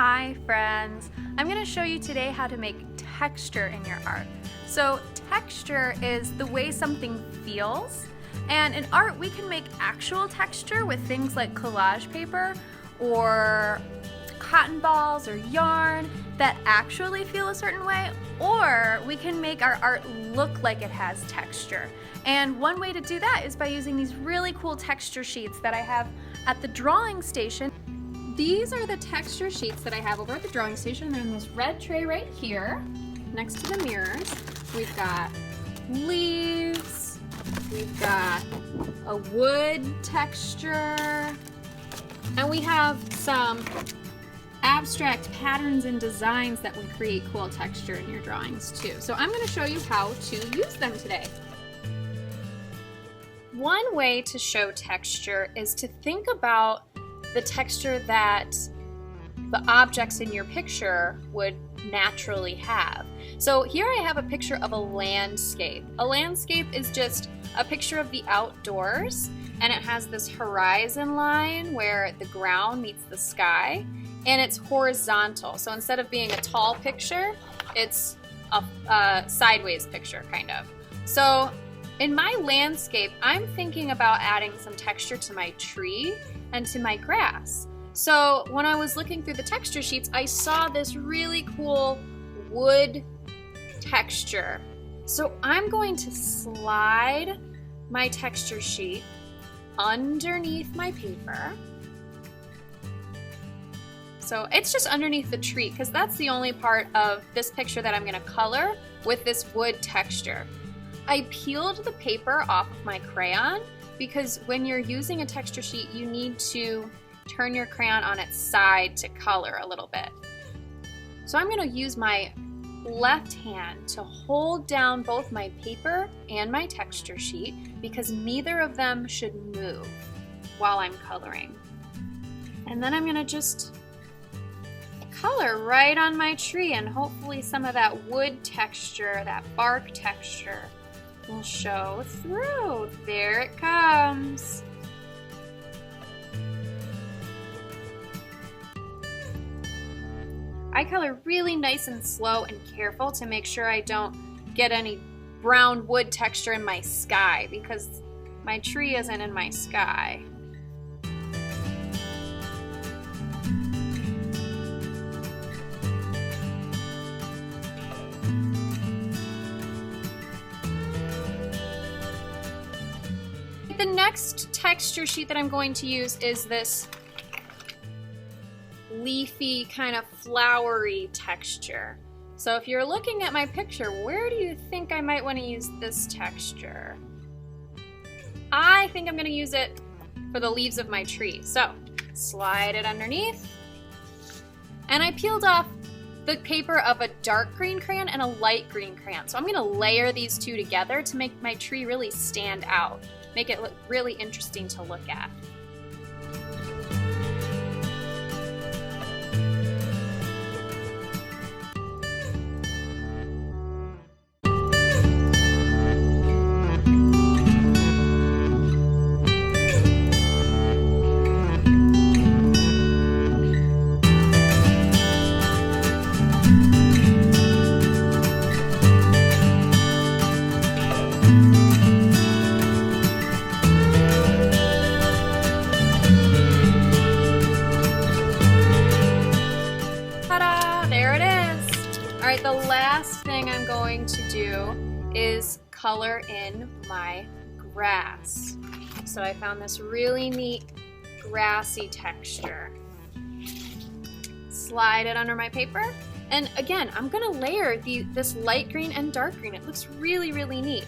Hi friends! I'm going to show you today how to make texture in your art. So texture is the way something feels, and in art we can make actual texture with things like collage paper or cotton balls or yarn that actually feel a certain way, or we can make our art look like it has texture. And one way to do that is by using these really cool texture sheets that I have at the drawing station. These are the texture sheets that I have over at the drawing station. They're in this red tray right here, next to the mirrors. We've got leaves, we've got a wood texture, and we have some abstract patterns and designs that would create cool texture in your drawings too. So I'm going to show you how to use them today. One way to show texture is to think about the texture that the objects in your picture would naturally have. So here I have a picture of a landscape. A landscape is just a picture of the outdoors, and it has this horizon line where the ground meets the sky, and it's horizontal. So instead of being a tall picture, it's a sideways picture, kind of. So in my landscape, I'm thinking about adding some texture to my tree and to my grass. So when I was looking through the texture sheets, I saw this really cool wood texture. So I'm going to slide my texture sheet underneath my paper. So it's just underneath the tree, because that's the only part of this picture that I'm going to color with this wood texture. I peeled the paper off of my crayon because when you're using a texture sheet, you need to turn your crayon on its side to color a little bit. So I'm going to use my left hand to hold down both my paper and my texture sheet because neither of them should move while I'm coloring. And then I'm going to just color right on my tree, and hopefully some of that wood texture, that bark texture, will show through. There it comes. I color really nice and slow and careful to make sure I don't get any brown wood texture in my sky, because my tree isn't in my sky. The next texture sheet that I'm going to use is this leafy, kind of flowery texture. So if you're looking at my picture, where do you think I might want to use this texture? I think I'm going to use it for the leaves of my tree. So slide it underneath. And I peeled off the paper of a dark green crayon and a light green crayon. So I'm going to layer these two together to make my tree really stand out. Make it look really interesting to look at. Alright, the last thing I'm going to do is color in my grass. So I found this really neat grassy texture. Slide it under my paper. And again, I'm going to layer this light green and dark green. It looks really, really neat.